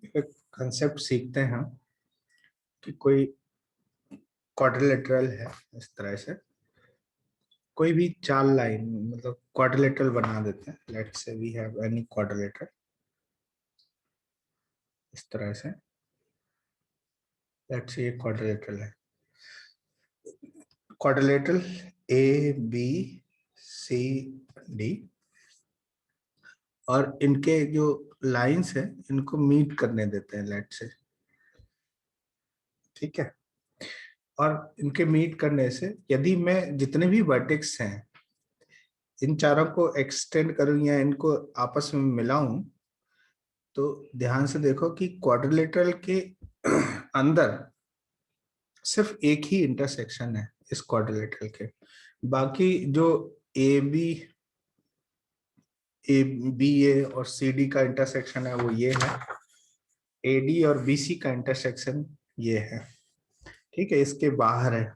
एक कंसेप्ट सीखते हैं कि कोई क्वाड्रिलेटरल है, इस तरह से कोई भी चार लाइन मतलब क्वाड्रिलेटरल बना देते हैं। Let's say we have any quadrilateral, इस तरह से लेट्स से ये क्वाड्रिलेटरल है। Quadrilateral A B C D, और इनके जो लाइंस है इनको मीट करने देते हैं लेट्स से, ठीक है। और इनके मीट करने से यदि मैं जितने भी वर्टेक्स हैं इन चारों को एक्सटेंड करूं या इनको आपस में मिलाऊं, तो ध्यान से देखो कि क्वाड्रिलेटरल के अंदर सिर्फ एक ही इंटरसेक्शन है इस क्वाड्रिलेटरल के। बाकी जो ए बी ए और सी डी का इंटरसेक्शन है वो ये है, ए डी और बी सी का इंटरसेक्शन ये है, ठीक है, इसके बाहर है।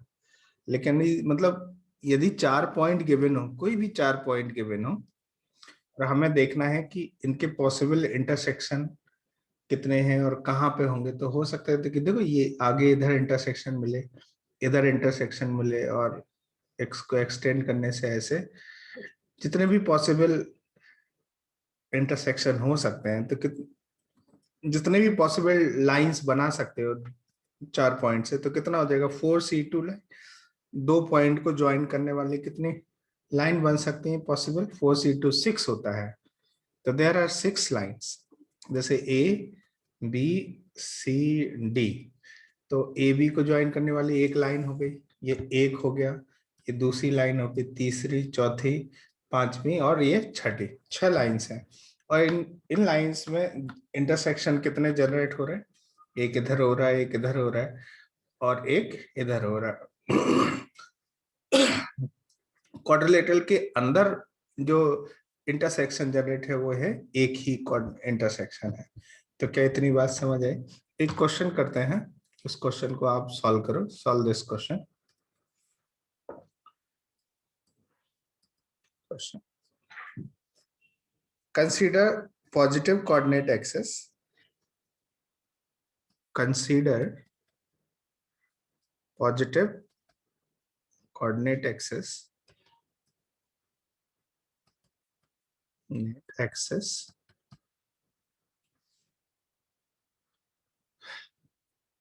लेकिन मतलब यदि 4 पॉइंट गिवन हो, कोई भी 4 पॉइंट गिवन हो, और हमें देखना है कि इनके पॉसिबल इंटरसेक्शन कितने हैं और कहाँ पे होंगे, तो हो सकता है कि देखो ये आगे इधर इंटरसेक्शन मिले, इधर इंटरसेक्शन मिले, और एक्स को एक्सटेंड करने से ऐसे जितने भी पॉसिबल इंटरसेक्शन हो सकते हैं, तो जितने भी पॉसिबल लाइंस बना सकते हो 4 पॉइंट से, तो कितना हो जाएगा 4C2 लाइन। 2 पॉइंट को ज्वाइन करने वाली कितनी लाइन बन सकती है पॉसिबल? 4C2 6 होता है, तो देयर आर 6 लाइन्स। जैसे ए बी सी डी, तो ए बी को ज्वाइन करने वाली एक लाइन हो गई, ये एक हो गया, ये दूसरी लाइन हो गई, तीसरी, चौथी, पांचवी और ये छठी, 6 लाइन्स हैं। और इन लाइन्स में इंटरसेक्शन कितने जनरेट हो रहे हैं? एक इधर हो रहा है, एक इधर हो रहा है, और एक इधर हो रहा है। क्वाड्रिलेटरल के अंदर जो इंटरसेक्शन जनरेट है वो है एक ही इंटरसेक्शन है। तो क्या इतनी बात समझ आई? एक क्वेश्चन करते हैं, उस क्वेश्चन को आप सॉल्व करो। Solve this question. Consider positive coordinate axes, consider positive coordinate axis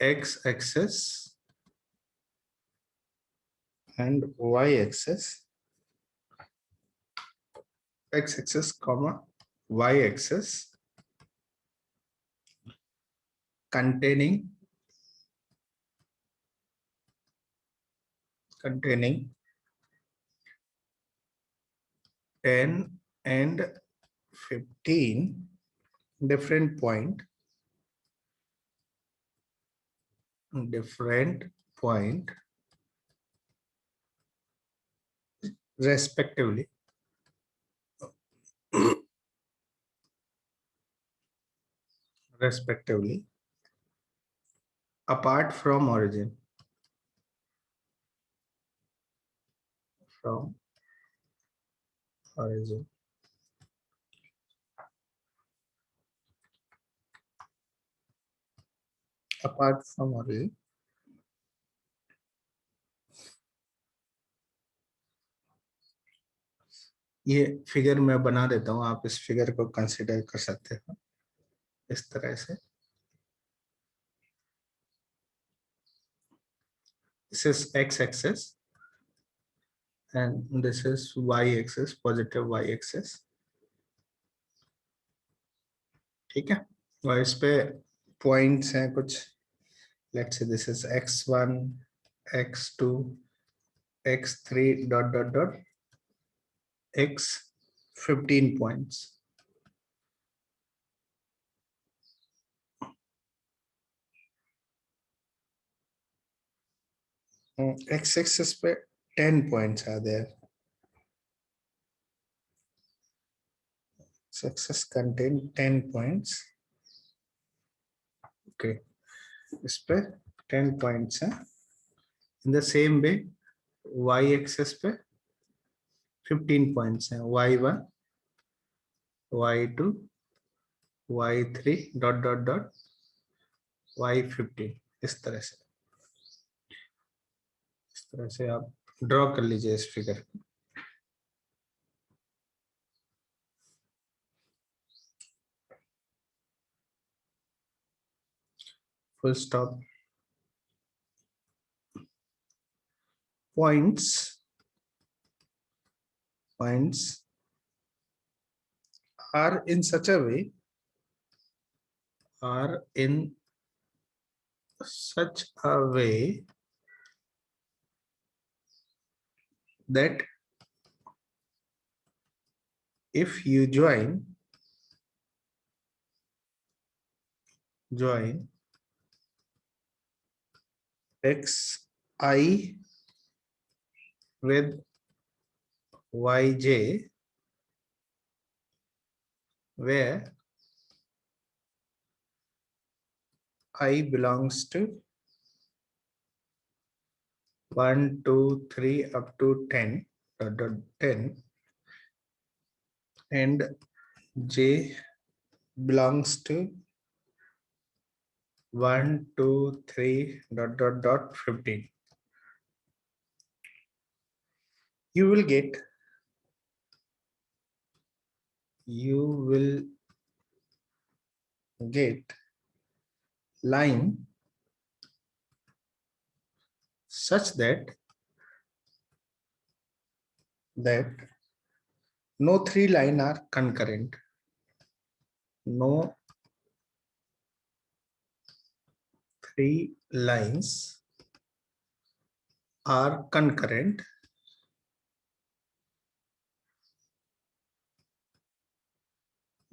x axis and y axis, x axis comma y axis, containing 10 and 15 different point respectively apart from origin, apart from origin। ये figure मैं बना देता हूं, आप इस figure को consider कर सकते हो इस तरह से। This is x axis and this is y axis, positive y axis, ठीक है। और इस पे पॉइंट्स हैं कुछ, let's say this is x1 x2 x3 dot dot dot x15 points. x axis पे 10 points are there. Axis contain 10 points, okay. इस पे 10 पॉइंट्स हैं। In the same way y axis पे 15 पॉइंट्स हैं, y1 y2 y3 dot dot dot y15 इस तरह से आप ड्रॉ कर लीजिए इस figure. Full stop. points are in such a way that if you join xi with yj, where I belongs to 1 2 3 up to 10 10, and j belongs to 1 2 3 15, you will get line such that no three line are concurrent. No three lines are concurrent.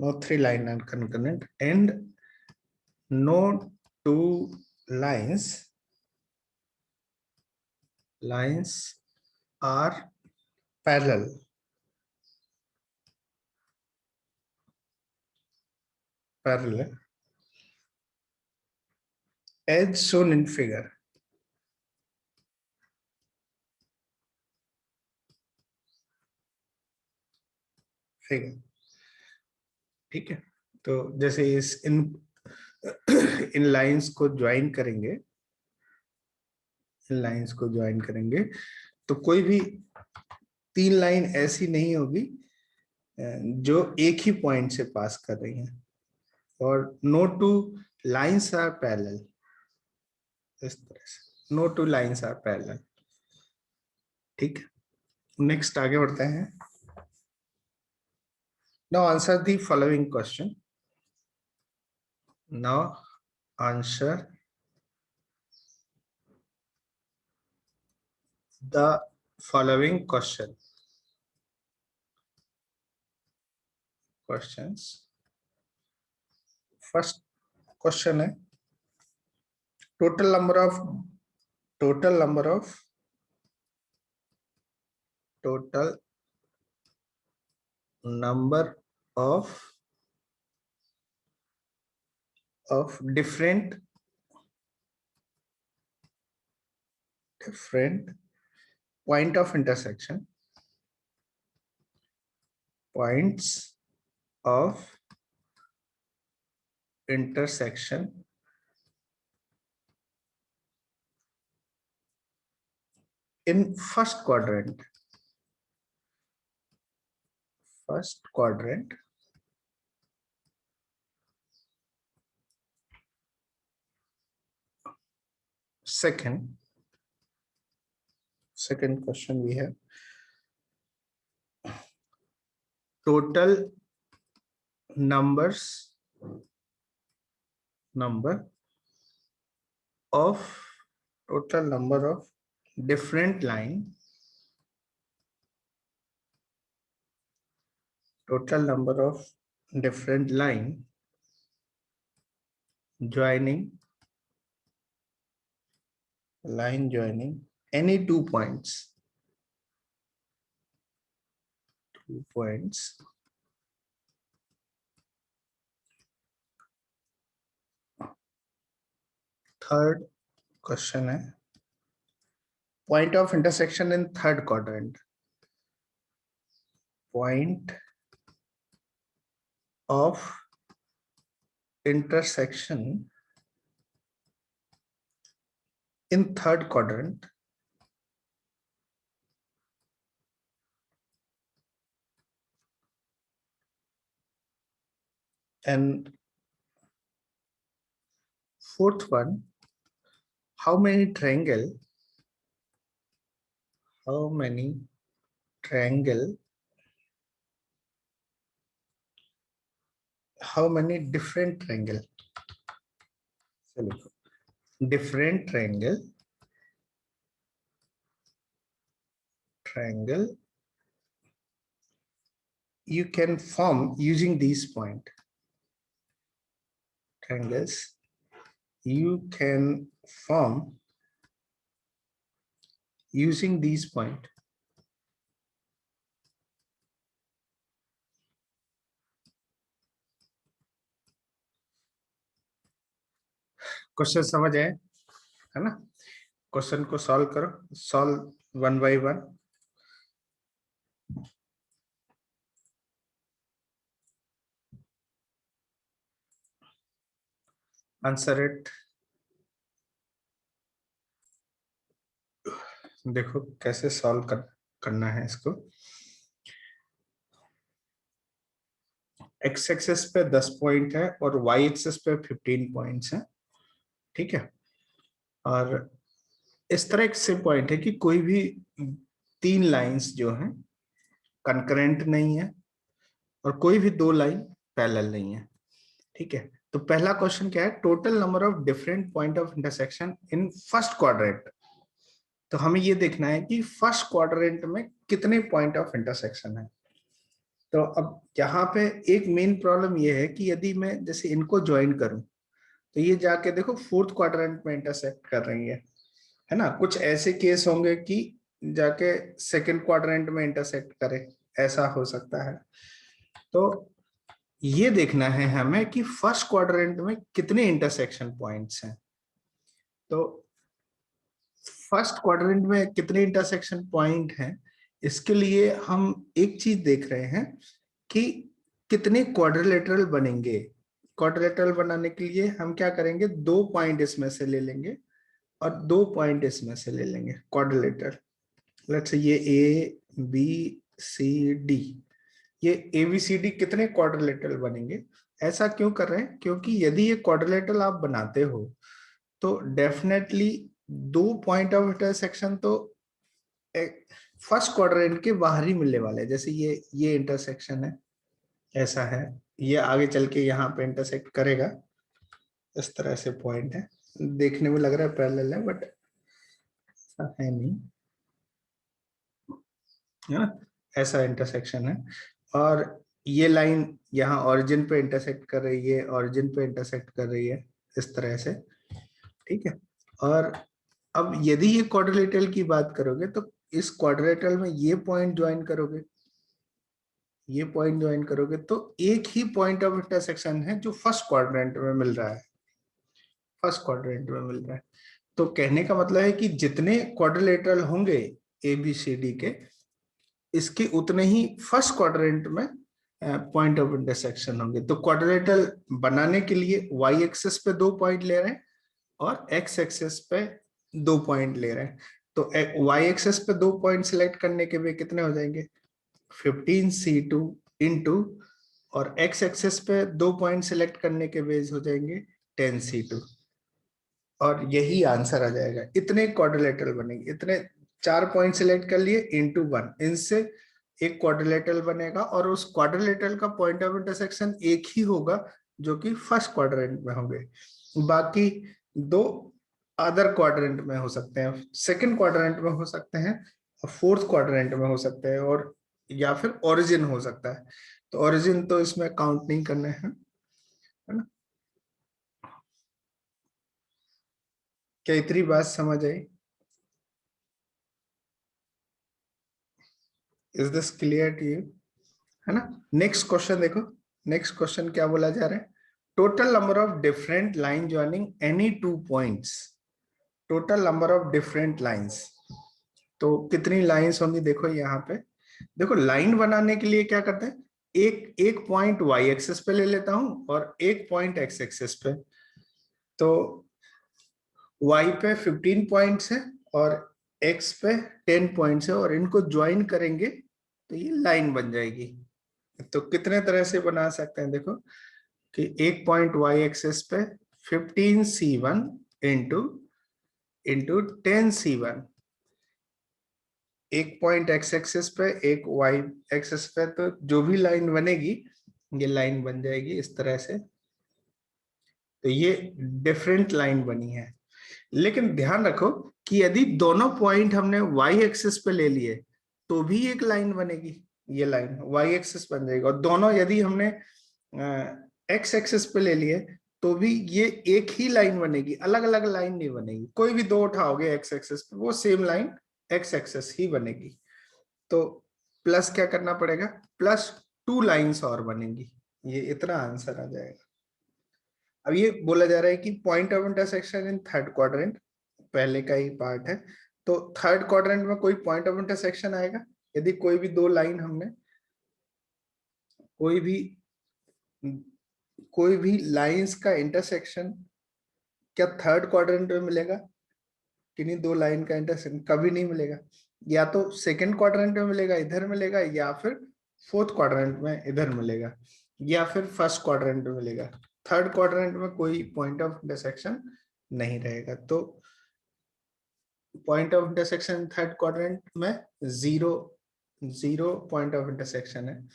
No three line are concurrent, and no two lines are parallel. As shown in figure. ठीक है, तो जैसे इस इन lines को join करेंगे, तो कोई भी तीन लाइन ऐसी नहीं होगी जो एक ही पॉइंट से पास कर रही हैं, और no two lines are parallel, इस तरह से no two lines are parallel. ठीक है, नेक्स्ट आगे बढ़ते हैं। Now answer the following question. Now answer the following questions. First question है total number of different points of intersection in first quadrant. Second question we have total number of different line joining any 2 points. Third question है point of intersection in third quadrant. Point of intersection in third quadrant and fourth one, how many triangle how many different triangle, different triangle you can form using these triangles you can form using these point. Question समझ आए है ना? Question को solve करो, solve one by one. Answer it. देखो कैसे solve करना है इसको। एक्स एक्सिस पे 10 पॉइंट है और वाई एक्सिस पे 15 पॉइंट्स है, ठीक है। और इस तरह से पॉइंट है कि कोई भी 3 लाइंस जो हैं कंकरेंट नहीं है और कोई भी 2 लाइन पैरेलल नहीं है, ठीक है। तो पहला क्वेश्चन क्या है, total number of different point of intersection in first quadrant. तो हमें ये देखना है कि फर्स्ट क्वाड्रेंट में कितने पॉइंट ऑफ इंटरसेक्शन है। तो अब यहाँ पे एक मेन प्रॉब्लम ये है कि यदि मैं जैसे इनको ज्वाइन करूं तो ये जाके देखो फोर्थ क्वाड्रेंट में इंटरसेक्ट कर रही है ना। कुछ ऐसे केस होंगे कि जाके सेकंड क्वाड्रेंट में इंटरसेक्ट करे, ऐसा हो सकता है। तो ये देखना है हमें कि फर्स्ट क्वाड्रेंट में कितने इंटरसेक्शन पॉइंट्स हैं। तो फर्स्ट क्वाड्रेंट में कितने इंटरसेक्शन पॉइंट हैं, इसके लिए हम एक चीज देख रहे हैं कि कितने क्वाड्रिलेटरल बनेंगे। क्वाड्रिलेटरल बनाने के लिए हम क्या करेंगे, 2 पॉइंट इसमें से ले लेंगे और 2 पॉइंट इसमें से ले लेंगे क्वाड्रिलेटरल। लेट्स से ये ए बी सी डी, ये ए बी सी डी कितने क्वाड्रिलेटरल बनेंगे। ऐसा क्यों कर रहे हैं, क्योंकि यदि ये क्वाड्रिलेटरल आप बनाते हो तो डेफिनेटली 2 पॉइंट ऑफ इंटरसेक्शन तो फर्स्ट क्वाड्रेंट के बाहर ही मिलने वाले हैं। जैसे ये इंटरसेक्शन है, ऐसा है, ये आगे चल के यहाँ पे इंटरसेक्ट करेगा, इस तरह से पॉइंट है। देखने में लग रहा है पैरेलल है बट ऐसा है नहीं, है ना। ऐसा इंटरसेक्शन है और ये लाइन यहाँ ओरिजिन पे इंटरसेक्ट कर रही है, ओरिजिन पे इंटरसेक्ट कर रही है, इस तरह से, ठीक है। और अब यदि ये क्वाड्रिलेटरल की बात करोगे तो इस क्वाड्रिलेटरल में ये पॉइंट ज्वाइन करोगे, ये पॉइंट ज्वाइन करोगे तो एक ही पॉइंट ऑफ इंटरसेक्शन है जो फर्स्ट क्वाड्रेंट में मिल रहा है, फर्स्ट क्वाड्रेंट में मिल रहा है। तो कहने का मतलब है कि जितने क्वाड्रिलेटरल होंगे ए बी सी डी के, इसके उतने ही फर्स्ट क्वाड्रेंट में पॉइंट ऑफ इंटरसेक्शन होंगे। तो क्वाड्रिलेटरल बनाने के लिए वाई एक्सिस पे 2 पॉइंट ले रहे हैं और एक्स एक्सिस पे 2 पॉइंट ले रहे हैं। तो वाई एक्सिस पे 2 पॉइंट सिलेक्ट करने के भी कितने हो जाएंगे, 15C2 इंटू, और एक्स एक्सिस पे 2 पॉइंट सिलेक्ट करने के बेस हो जाएंगे 10C2, और यही आंसर आ जाएगा। इतने क्वाड्रिलेटरल बनेंगे, इतने 4 पॉइंट सिलेक्ट कर लिए इंटू 1, इनसे एक क्वाड्रिलेटरल बनेगा और उस क्वाड्रिलेटरल का पॉइंट ऑफ इंटरसेक्शन एक ही होगा जो कि फर्स्ट क्वाड्रेंट में होंगे। बाकी 2 अदर क्वाड्रेंट में हो सकते हैं, सेकंड क्वाड्रेंट में हो सकते हैं, फोर्थ क्वाड्रेंट में हो सकते हैं, और या फिर ओरिजिन हो सकता है। तो ओरिजिन तो इसमें काउंट नहीं करने हैं, है ना। क्या इतनी बात समझ आई? Is this clear to you, है ना। नेक्स्ट क्वेश्चन देखो, नेक्स्ट क्वेश्चन क्या बोला जा रहा है, total number of different line joining any 2 points. Total number of different lines, तो कितनी लाइंस होंगी। देखो यहाँ पे, देखो लाइन बनाने के लिए क्या करते हैं, एक एक पॉइंट वाई एक्सिस पे ले लेता हूं और एक पॉइंट एक्स एक्सिस पे। तो y पे 15 पॉइंट्स है और x पे 10 पॉइंट्स है, और इनको ज्वाइन करेंगे तो ये लाइन बन जाएगी। तो कितने तरह से बना सकते हैं, देखो कि एक पॉइंट y एक्सिस पे 15c1 इंटू इंटू 10c1, एक पॉइंट x एक्सिस पे एक y एक्सिस पे, तो जो भी लाइन बनेगी ये लाइन बन जाएगी इस तरह से। तो ये डिफरेंट लाइन बनी है, लेकिन ध्यान रखो कि यदि दोनों पॉइंट हमने y एक्सिस पे ले लिए तो भी एक लाइन बनेगी, ये लाइन y एक्सिस बन जाएगी। और दोनों यदि हमने x एक्सिस पे ले लिए तो भी ये एक ही लाइन बनेगी, अलग अलग लाइन नहीं बनेगी। कोई भी दो उठाओगे x एक्सिस पे वो सेम लाइन x एक्सिस ही बनेगी। तो प्लस क्या करना पड़ेगा, प्लस 2 लाइंस और बनेंगी, ये इतना आंसर आ जाएगा। अब ये बोला जा रहा है कि point of intersection in third quadrant, पहले का ही पार्ट है। तो थर्ड क्वाड्रेंट में कोई पॉइंट ऑफ इंटरसेक्शन आएगा यदि कोई भी दो लाइन हमने कोई भी लाइंस का इंटरसेक्शन क्या थर्ड क्वाड्रेंट में मिलेगा? किन्हीं दो लाइन का इंटरसेक्शन कभी नहीं मिलेगा। या तो सेकंड क्वाड्रेंट में मिलेगा, इधर मिलेगा, या फिर फोर्थ क्वाड्रेंट में इधर मिलेगा, या फिर फर्स्ट क्वाड्रेंट में मिलेगा। थर्ड क्वाड्रेंट में कोई पॉइंट ऑफ इंटरसेक्शन नहीं रहेगा। तो point of intersection third quadrant में zero, zero point of intersection है।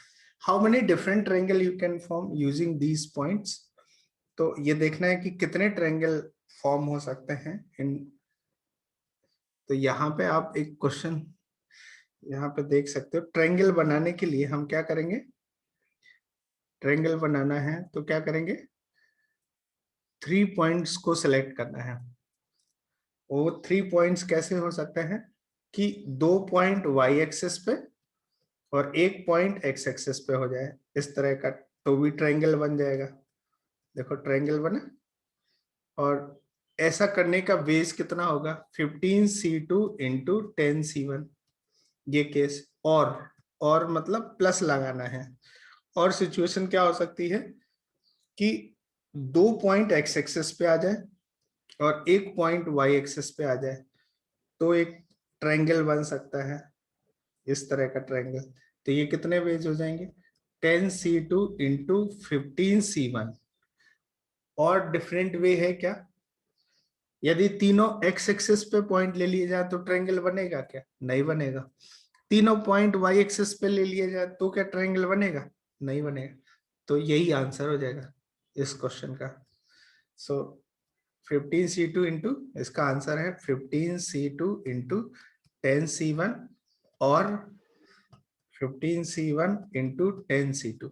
How many different triangle you can form using these points? तो ये देखना है कि कितने ट्रायंगल फॉर्म हो सकते हैं इन। तो यहाँ पे आप एक क्वेश्चन यहाँ पे देख सकते हो। ट्रायंगल बनाने के लिए हम क्या करेंगे, ट्रायंगल बनाना है तो क्या करेंगे, 3 पॉइंट्स को सिलेक्ट करना है। वो 3 पॉइंट्स कैसे हो सकते हैं कि 2 पॉइंट y एक्सिस पे और एक पॉइंट x एक्सिस पे हो जाए इस तरह का, तो भी ट्रायंगल बन जाएगा। देखो ट्रायंगल बना। और ऐसा करने का बेस कितना होगा, 15c2 इंटू 10c1, ये केस। और मतलब प्लस लगाना है। और सिचुएशन क्या हो सकती है कि 2 पॉइंट x एक्सिस पे आ जाए और एक पॉइंट y एक्सिस पे आ जाए, तो एक ट्रायंगल बन सकता है इस तरह का ट्रायंगल। तो ये कितने बेस हो जाएंगे, 10c2 इंटू 15c1। और डिफरेंट वे है क्या, यदि तीनों x एक्सिस पे पॉइंट ले लिए जाए तो ट्रायंगल बनेगा क्या, नहीं बनेगा। तीनों पॉइंट y एक्सिस पे ले लिए जाए तो क्या ट्रायंगल बनेगा, नहीं बनेगा। तो यही आंसर हो जाएगा इस क्वेश्चन का। सो 15c2 इंटू, इसका आंसर है 15c2 इंटू 10c1 और 15c1 into 10c2,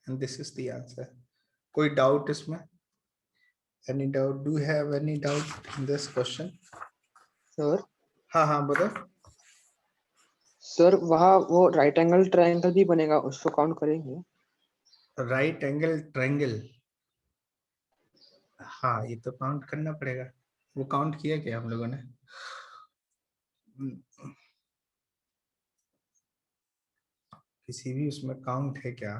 and this is the answer. कोई डाउट इसमें? Any doubt, do have any doubt in this question? Sir हाँ हाँ बताओ। सर वहाँ वो राइट एंगल ट्रायंगल भी बनेगा, उसको काउंट करेंगे? राइट एंगल ट्रायंगल, हाँ ये तो काउंट करना पड़ेगा। वो काउंट किया क्या हम लोगों ने? किसी भी उसमें काउंट है क्या?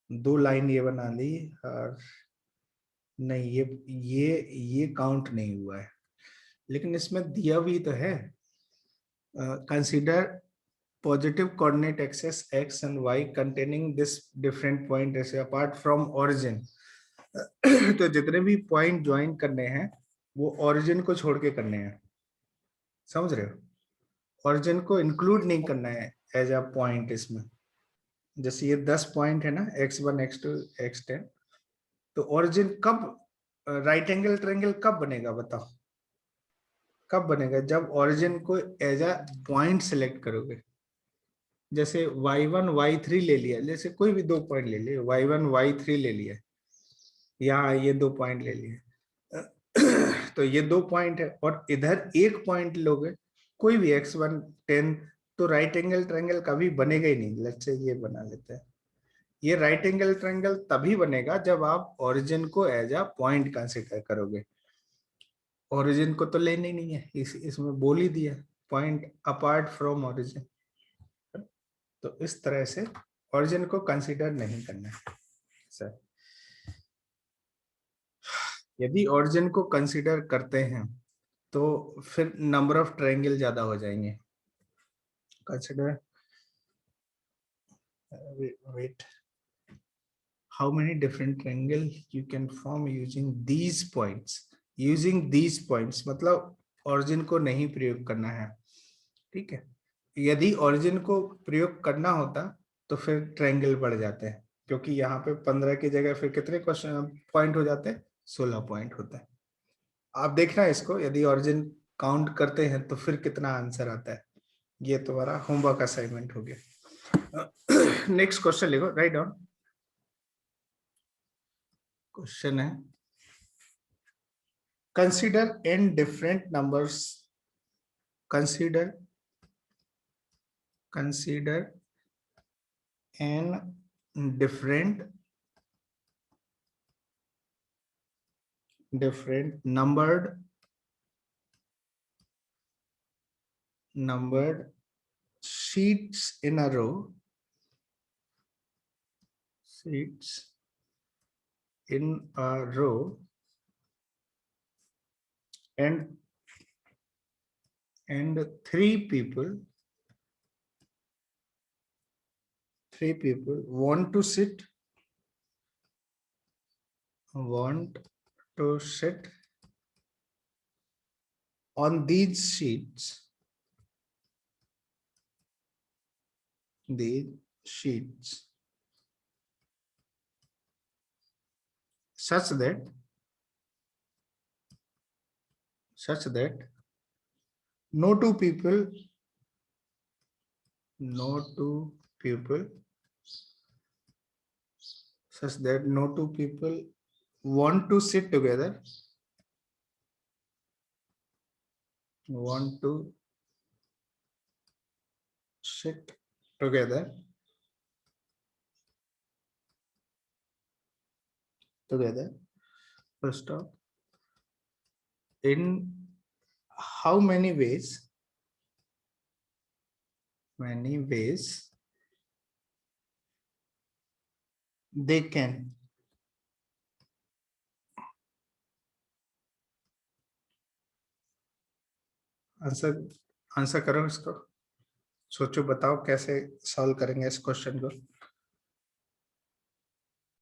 दो लाइन ये बना ली और नहीं, ये काउंट नहीं हुआ है, लेकिन इसमें दिया भी तो है, consider positive coordinate axes x and y containing this different point ऐसे अपार्ट फ्रॉम ओरिजिन। तो जितने भी पॉइंट ज्वाइन करने हैं वो ओरिजिन को छोड़ के करने हैं, समझ रहे हो? ओरिजिन को इंक्लूड नहीं करना है एज अ पॉइंट इसमें। जैसे ये 10 पॉइंट है ना, x1 x2 x10, तो ओरिजिन कब, राइट एंगल ट्रायंगल कब बनेगा बताओ, कब बनेगा? जब ओरिजिन को एज अ पॉइंट सिलेक्ट करोगे। जैसे y1 y3 ले लिया, जैसे कोई भी दो पॉइंट ले लिए, y1 y3 ले लिया, यहाँ ये दो पॉइंट ले लिए, तो ये दो पॉइंट है, और इधर एक पॉइंट लोगे कोई भी x1 10, तो राइट एंगल ट्रायंगल कभी बनेगा ही नहीं। लेट्स से ये बना लेते हैं। ये राइट एंगल ट्रायंगल तभी बनेगा जब आप ओरिजिन को एज अ पॉइंट कंसीडर करोगे। ओरिजिन को तो लेने ही नहीं है, इसमें बोल ही दिया पॉइंट अपार्ट फ्रॉम ओरिजिन। तो इस तरह से ओरिजिन को कंसीडर नहीं करना है सर। यदि ओरिजिन को कंसीडर करते हैं तो फिर नंबर ऑफ ट्रायंगल ज्यादा हो जाएंगे। Consider wait, how many different triangle you can form using these points? using these points मतलब origin को नहीं प्रयोग करना है, ठीक है। यदि origin को प्रयोग करना होता तो फिर ट्रायंगल बढ़ जाते हैं, क्योंकि यहाँ पे 15 की जगह फिर कितने क्वेश्चन पॉइंट हो जाते हैं, 16 पॉइंट होता है। आप देखना इसको, यदि origin काउंट करते हैं तो फिर कितना आंसर आता है। ये तुम्हारा होमवर्क असाइनमेंट हो गया। नेक्स्ट क्वेश्चन लिखो, राइट डाउन। क्वेश्चन है, consider n different numbers, consider n different numbered sheets in a row, and three people want to sit on these sheets such that no two people want to sit together, first off, in how many ways they can answer करो इसको, सोचो बताओ कैसे solve करेंगे इस question को।